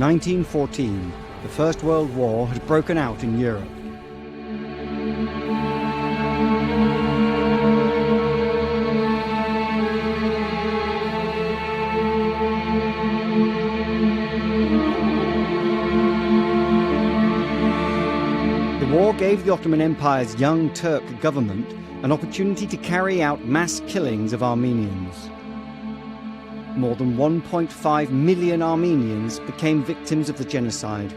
1914, the First World War had broken out in Europe. The war gave the Ottoman Empire's Young Turk government an opportunity to carry out mass killings of Armenians. More than 1.5 million Armenians became victims of the genocide.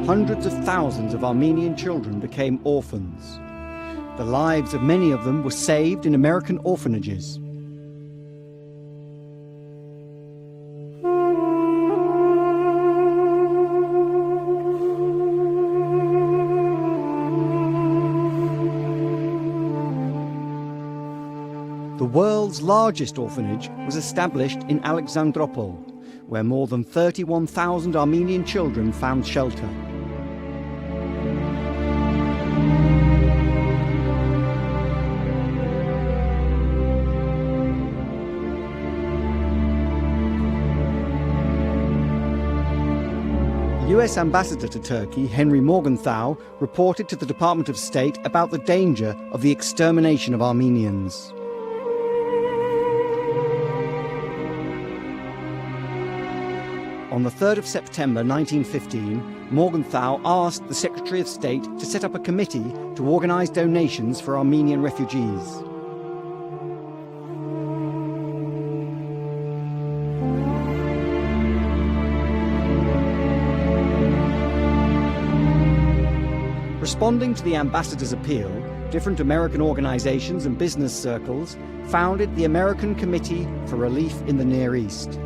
Hundreds of thousands of Armenian children became orphans. The lives of many of them were saved in American orphanages. The world's largest orphanage was established in Alexandropol, where more than 31,000 Armenian children found shelter. US Ambassador to Turkey, Henry Morgenthau, reported to the Department of State about the danger of the extermination of Armenians. On the 3rd of September 1915, Morgenthau asked the Secretary of State to set up a committee to organize donations for Armenian refugees. Responding to the ambassador's appeal, different American organizations and business circles founded the American Committee for Relief in the Near East.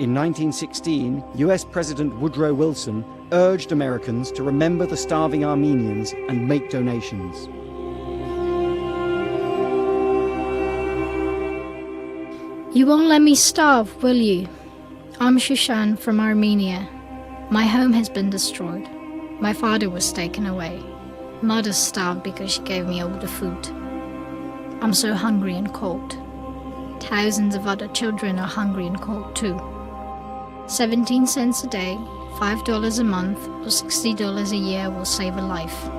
In 1916, US President Woodrow Wilson urged Americans to remember the starving Armenians and make donations. You won't let me starve, will you? I'm Shushan from Armenia. My home has been destroyed. My father was taken away. Mother starved because she gave me all the food. I'm so hungry and cold. Thousands of other children are hungry and cold too. 17 cents a day, $5 a month, or $60 a year will save a life.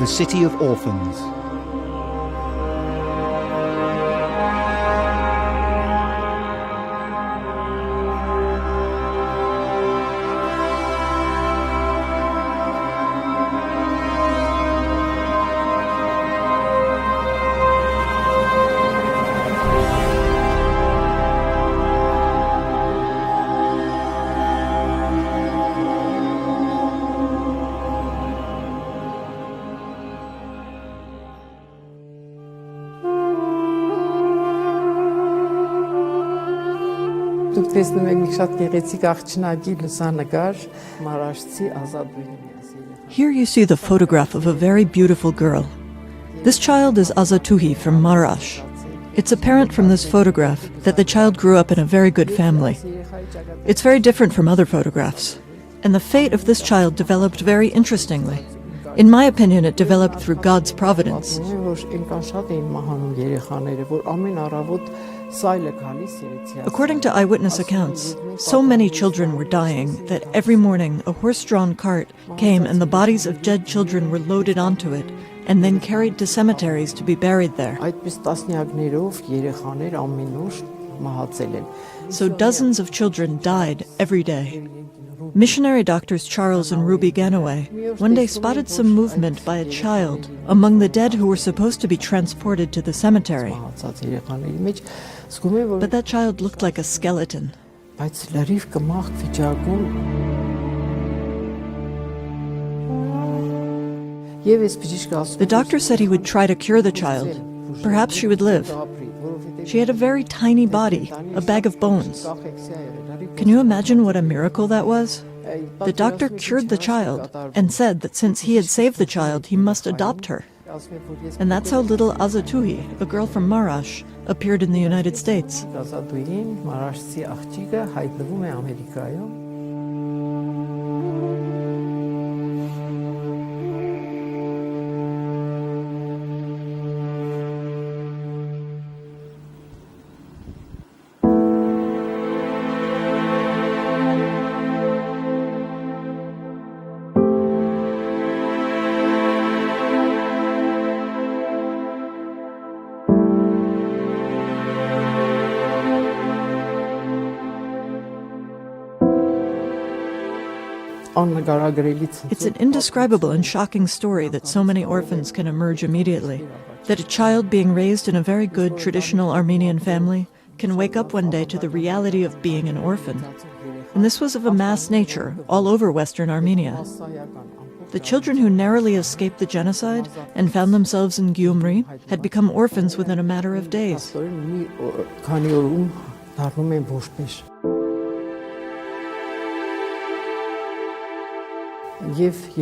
The City of Orphans. Դուք տեսնում եք մի շատ գեղեցիկ աղջնակի լուսանկար մարաշցի Ազատուհի. Here you see the photograph of a very beautiful girl. This child is Azatuhi from Marash. It's apparent from this photograph that the child grew up in a very good family. It's very different from other photographs. And the fate of this child developed very interestingly. In my opinion, it developed through God's providence. According to eyewitness accounts, so many children were dying that every morning a horse-drawn cart came and the bodies of dead children were loaded onto it and then carried to cemeteries to be buried there. Այդպես տասնյակներով երեխաներ ամեն օր մահացել են։ So dozens of children died every day. Missionary doctors Charles and Ruby Ganaway one day spotted some movement by a child among the dead who were supposed to be transported to the cemetery. Մահացած երեխաների մեջ զգում եմ, որ But that child looked like a skeleton. բայց լրիվ կմաղ վիճակում Եվ ես բժիշկը ասում The doctor said he would try to cure the child. Perhaps she would live. She had a very tiny body, a bag of bones. Can you imagine what a miracle that was? The doctor cured the child and said that since he had saved the child, he must adopt her. And that's how little Azatuhi, a girl from Marash, appeared in the United States. Ազատուհին մարաշցի աղջիկը հայտնվում է Ամերիկայում It's an indescribable and shocking story that so many orphans can emerge immediately. That a child being raised in a very good traditional Armenian family can wake up one day to the reality of being an orphan. And this was of a mass nature all over Western Armenia. The children who narrowly escaped the genocide and found themselves in Gyumri had become orphans within a matter of days. If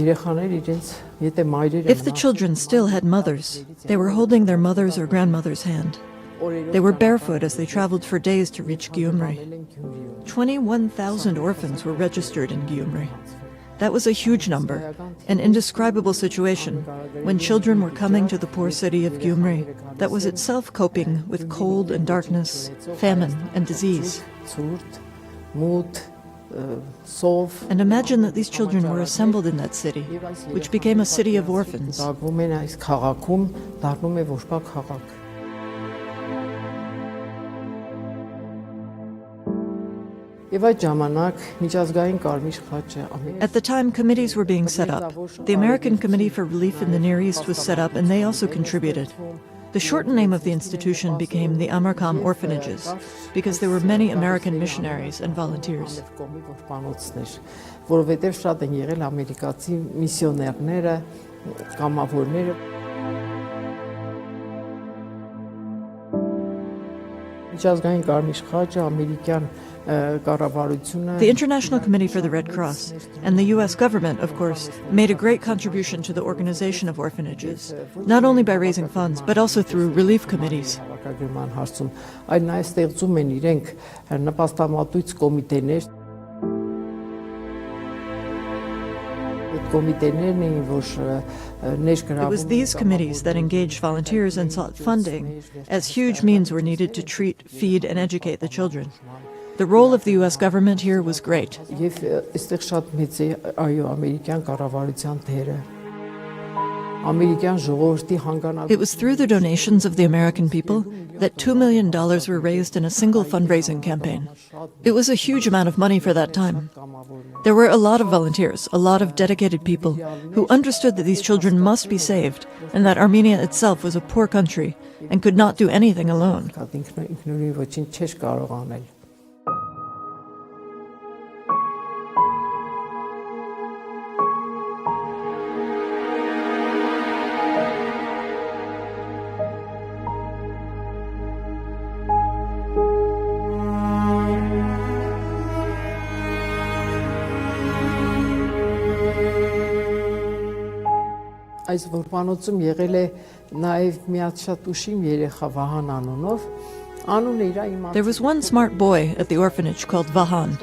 the children still had mothers, they were holding their mother's or grandmother's hand. They were barefoot as they traveled for days to reach Gyumri. 21,000 orphans were registered in Gyumri. That was a huge number, an indescribable situation when children were coming to the poor city of Gyumri that was itself coping with cold and darkness, famine and disease. And imagine that these children were assembled in that city, which became a city of orphans. At the time, committees were being set up. The American Committee for Relief in the Near East was set up, and they also contributed. The shortened name of the institution became the Amarkam Orphanages, because there were many American missionaries and volunteers. The International Committee for the Red Cross and the U.S. government, of course, made a great contribution to the organization of orphanages, not only by raising funds, but also through relief committees. It was these committees that engaged volunteers and sought funding, as huge means were needed to treat, feed, and educate the children. The role of the U.S. government here was great. It was through the donations of the American people that $2 million were raised in a single fundraising campaign. It was a huge amount of money for that time. There were a lot of volunteers, a lot of dedicated people who understood that these children must be saved and that Armenia itself was a poor country and could not do anything alone. Այս որբանոցում եղել է նաև մի հատ շատ ուշիմ երեխա Վահան անունով անունը իր իմաց There was one smart boy at the orphanage called Vahan.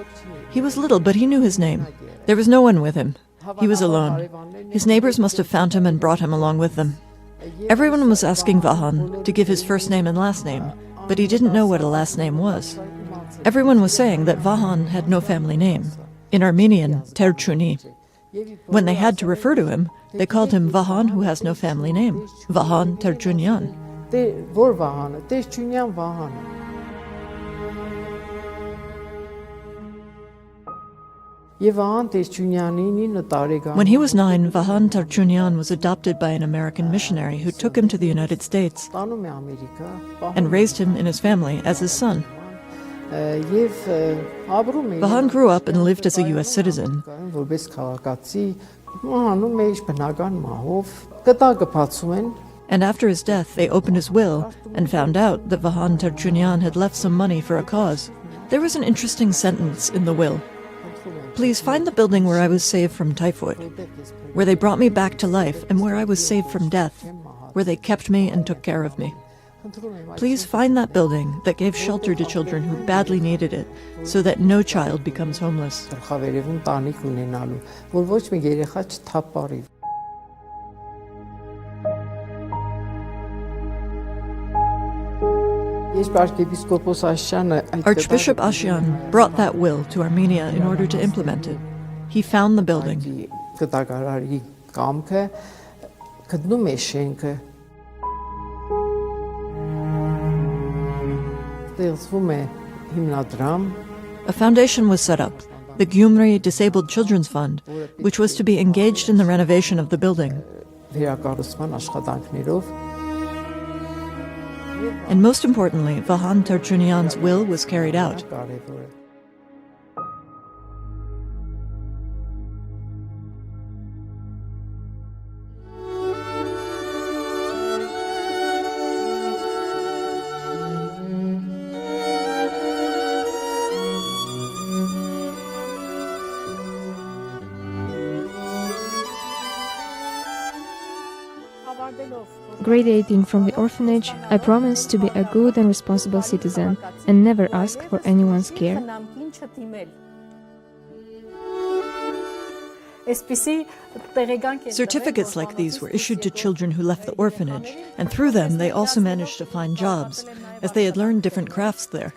He was little, but he knew his name. There was no one with him. He was alone. His neighbors must have found him and brought him along with them. Everyone was asking Vahan to give his first name and last name, but he didn't know what a last name was. Everyone was saying that Vahan had no family name. In Armenian, Terchuni. When they had to refer to him, they called him Vahan who has no family name, Vahan Terjunyan. Որ Վահանը, Տեր-Չունյան Վահանը։ Եվ Վահան Տեր-Չունյանին 9 տարեկան։ When he was 9, Vahan Terjunyan was adopted by an American missionary who took him to the United States Տանում է Ամերիկա, and raised him in his family as his son. Եվ ապրում է։ Vahan grew up and lived as a U.S. citizen. Որպես քաղաքացի մահանում է իր բնական մահով, կտակը բացում են։ And after his death, they opened his will and found out that Vahan Terjunyan had left some money for a cause. There was an interesting sentence in the will. Please find the building where I was saved from typhoid, where they brought me back to life and where I was saved from death, where they kept me and took care of me. Please find that building that gave shelter to children who badly needed it, so that no child becomes homeless. Խավերևում տանիք ունենալու, որ ոչ մի երեխա չթափարի։ Archbishop Ashian brought that will to Armenia in order to implement it. He found the building. Կտակարարի կամքը գտնում է շենքը։ Ստեղծվում է հիմնադրամ։ A foundation was set up, the Gyumri Disabled Children's Fund, which was to be engaged in the renovation of the building. Վերակառուցման աշխատանքներով And most importantly, Vahan Terjunyan's will was carried out. կարևոր է։ Graduating from the orphanage, I promised to be a good and responsible citizen and never ask for anyone's care. Certificates like these were issued to children who left the orphanage, and through them they also managed to find jobs, as they had learned different crafts there.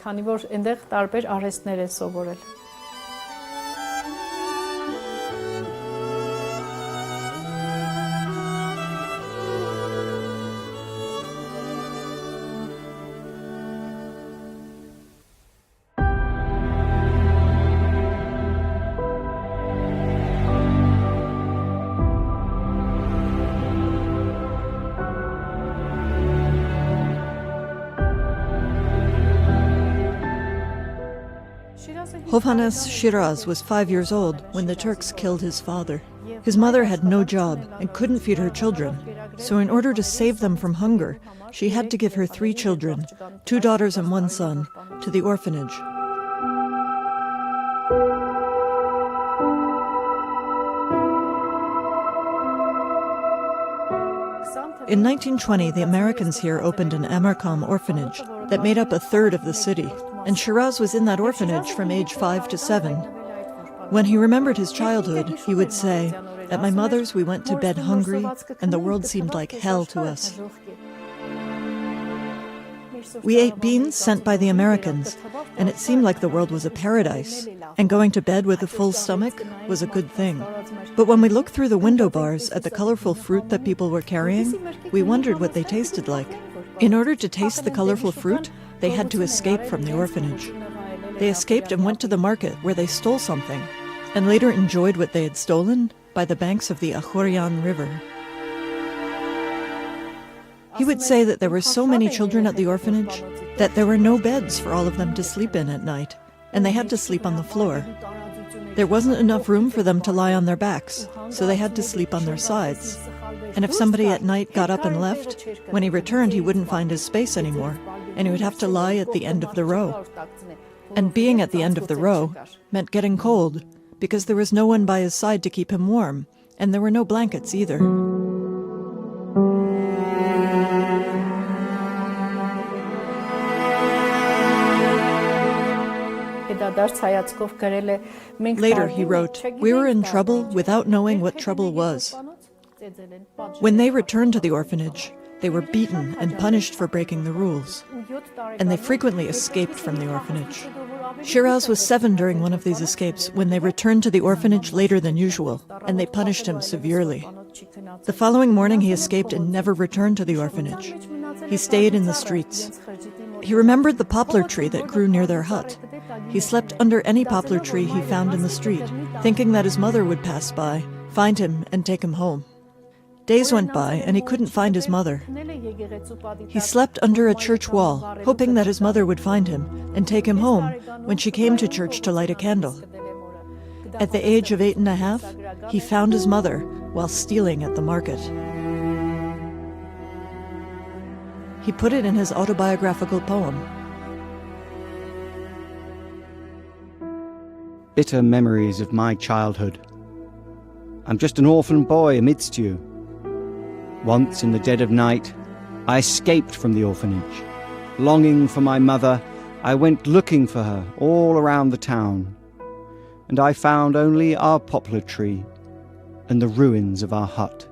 Hovhannes Shiraz was 5 years old when the Turks killed his father. His mother had no job and couldn't feed her children, so in order to save them from hunger, she had to give her 3 children, 2 daughters and 1 son, to the orphanage. In 1920, the Americans here opened an Amarkam orphanage that made up a third of the city, and Shiraz was in that orphanage from age 5 to 7. When he remembered his childhood, he would say, "At my mother's we went to bed hungry, and the world seemed like hell to us. We ate beans sent by the Americans, and it seemed like the world was a paradise, and going to bed with a full stomach was a good thing. But when we looked through the window bars at the colorful fruit that people were carrying, we wondered what they tasted like. In order to taste the colorful fruit, they had to escape from the orphanage. They escaped and went to the market where they stole something, and later enjoyed what they had stolen by the banks of the Akhoryan River." He would say that there were so many children at the orphanage that there were no beds for all of them to sleep in at night, and they had to sleep on the floor. There wasn't enough room for them to lie on their backs, so they had to sleep on their sides. And if somebody at night got up and left, when he returned he wouldn't find his space anymore, and he would have to lie at the end of the row. And being at the end of the row meant getting cold, because there was no one by his side to keep him warm, and there were no blankets either. Later he wrote, "We were in trouble without knowing what trouble was. When they returned to the orphanage, they were beaten and punished for breaking the rules, and they frequently escaped from the orphanage. Shiraz was 7 during one of these escapes when they returned to the orphanage later than usual, and they punished him severely. The following morning he escaped and never returned to the orphanage. He stayed in the streets. He remembered the poplar tree that grew near their hut. He slept under any poplar tree he found in the street, thinking that his mother would pass by, find him, and take him home. Days went by, and he couldn't find his mother. He slept under a church wall, hoping that his mother would find him and take him home when she came to church to light a candle. At the age of 8.5, he found his mother while stealing at the market. He put it in his autobiographical poem. Bitter memories of my childhood. I'm just an orphan boy amidst you. Once in the dead of night, I escaped from the orphanage. Longing for my mother, I went looking for her all around the town. And I found only our poplar tree and the ruins of our hut.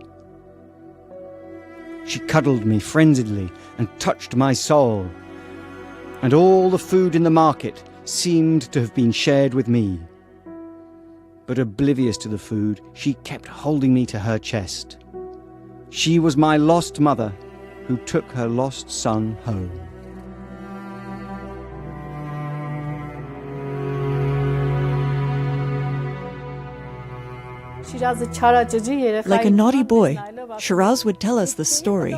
She cuddled me frenziedly and touched my soul. And all the food in the market seemed to have been shared with me. But oblivious to the food, she kept holding me to her chest. She was my lost mother who took her lost son home. Like a naughty boy, Shiraz would tell us this story.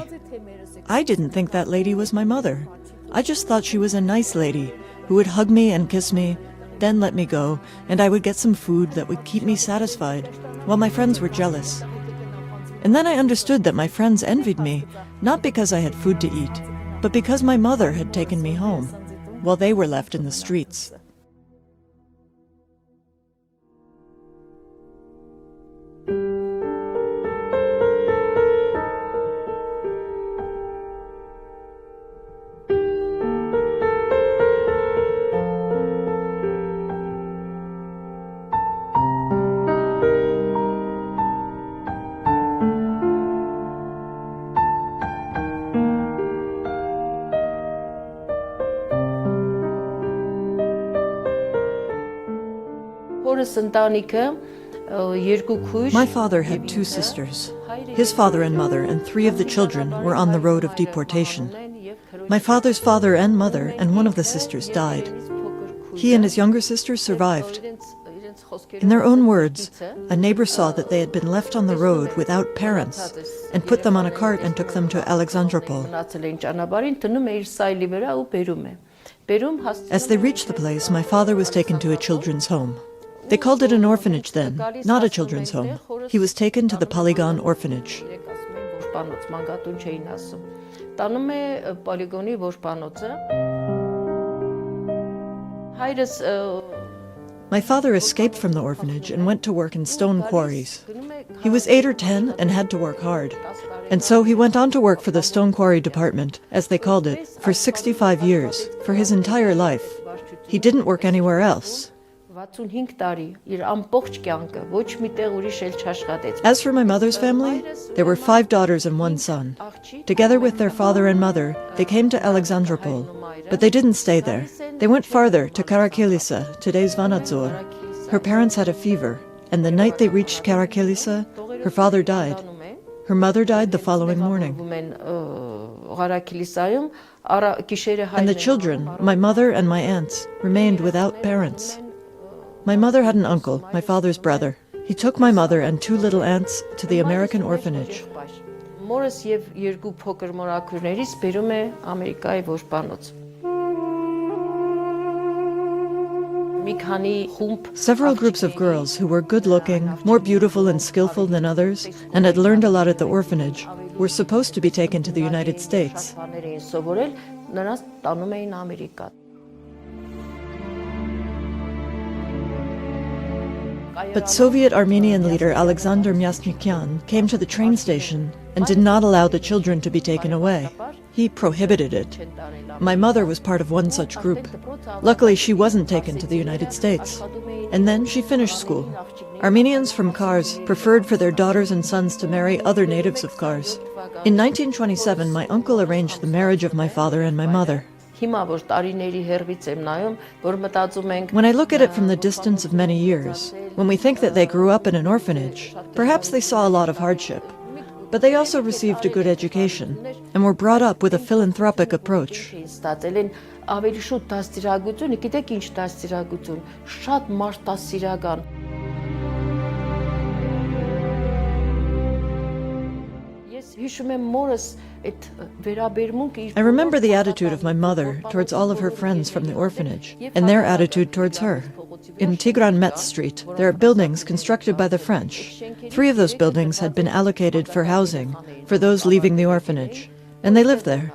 I didn't think that lady was my mother. I just thought she was a nice lady who would hug me and kiss me, then let me go, and I would get some food that would keep me satisfied, while my friends were jealous. And then I understood that my friends envied me, not because I had food to eat, but because my mother had taken me home, while they were left in the streets. My father had 2 sisters. His father and mother and 3 of the children were on the road of deportation. My father's father and mother and one of the sisters died. He and his younger sister survived. In their own words, a neighbor saw that they had been left on the road without parents and put them on a cart and took them to Alexandropol. As they reached the place, my father was taken to a children's home. They called it an orphanage then, not a children's home. He was taken to the Polygon orphanage. My father escaped from the orphanage and went to work in stone quarries. He was 8 or 10 and had to work hard. And so he went on to work for the stone quarry department, as they called it, for 65 years, for his entire life. He didn't work anywhere else. As for my mother's family, there were 5 daughters and 1 son. Together with their father and mother, they came to Alexandropol, but they didn't stay there. They went farther to Karakilisa, today's Vanadzor. Her parents had a fever, and the night they reached Karakilisa, her father died. Her mother died the following morning. And the children, my mother and my aunts, remained without parents. My mother had an uncle, my father's brother. He took my mother and 2 little aunts to the American orphanage. Several groups of girls who were good-looking, more beautiful and skillful than others, and had learned a lot at the orphanage, were supposed to be taken to the United States. But Soviet Armenian leader Alexander Myasnikyan came to the train station and did not allow the children to be taken away. He prohibited it. My mother was part of one such group. Luckily, she wasn't taken to the United States. And then she finished school. Armenians from Kars preferred for their daughters and sons to marry other natives of Kars. In 1927, my uncle arranged the marriage of my father and my mother. հիմա որ տարիների հեռվից եմ նայում, որ մտածում ենք When I look at it from the distance of many years, when we think that they grew up in an orphanage, perhaps they saw a lot of hardship. But they also received a good education and were brought up with a philanthropic approach. Ստացել են ավելի շուտ դաստիարակություն, գիտեք ինչ դաստիարակություն, շատ մարդասիրական։ Ես հիշում եմ մորս այդ վերաբերմունքը I remember the attitude of my mother towards all of her friends from the orphanage and their attitude towards her. In Tigran Metz Street, there are buildings constructed by the French. 3 of those buildings had been allocated for housing for those leaving the orphanage, and they lived there.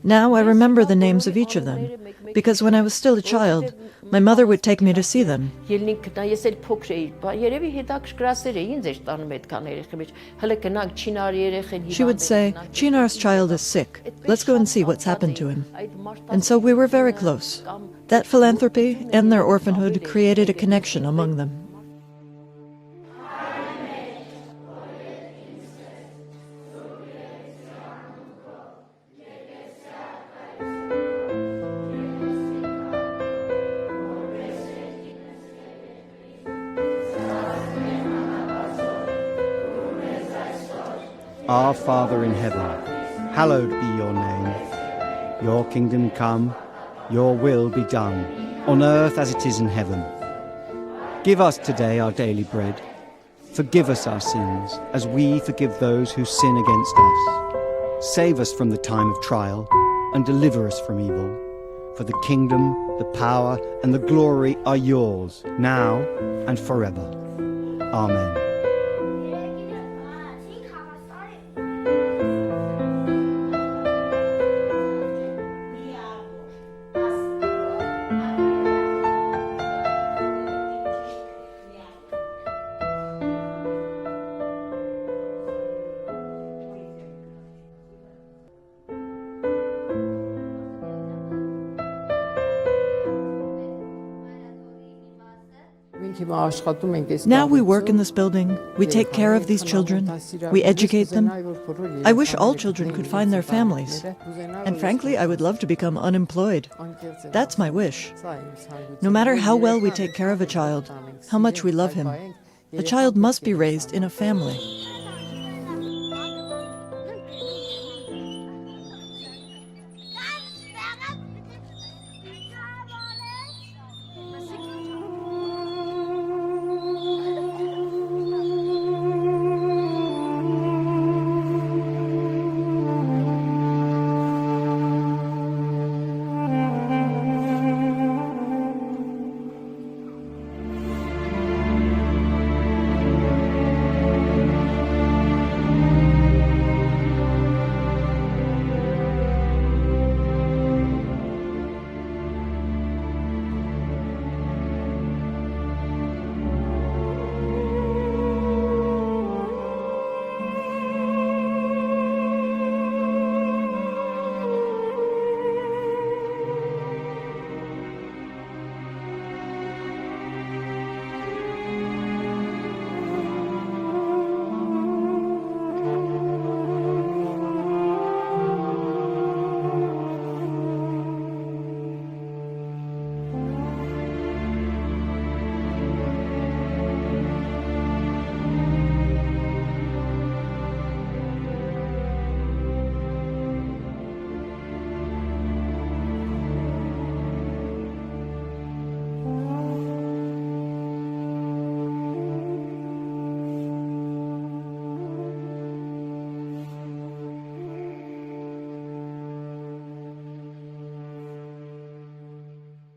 Now I remember the names of each of them, because when I was still a child, my mother would take me to see them. She would say, Chinar's child is sick. Let's go and see what's happened to him. And so we were very close. That philanthropy and their orphanhood created a connection among them. Our Father in heaven, hallowed be your name. Your kingdom come, your will be done, on earth as it is in heaven. Give us today our daily bread. Forgive us our sins, as we forgive those who sin against us. Save us from the time of trial, and deliver us from evil. For the kingdom, the power, and the glory are yours, now and forever. Amen. Now we work in this building, we take care of these children, we educate them. I wish all children could find their families. And frankly, I would love to become unemployed. That's my wish. No matter how well we take care of a child, how much we love him, a child must be raised in a family.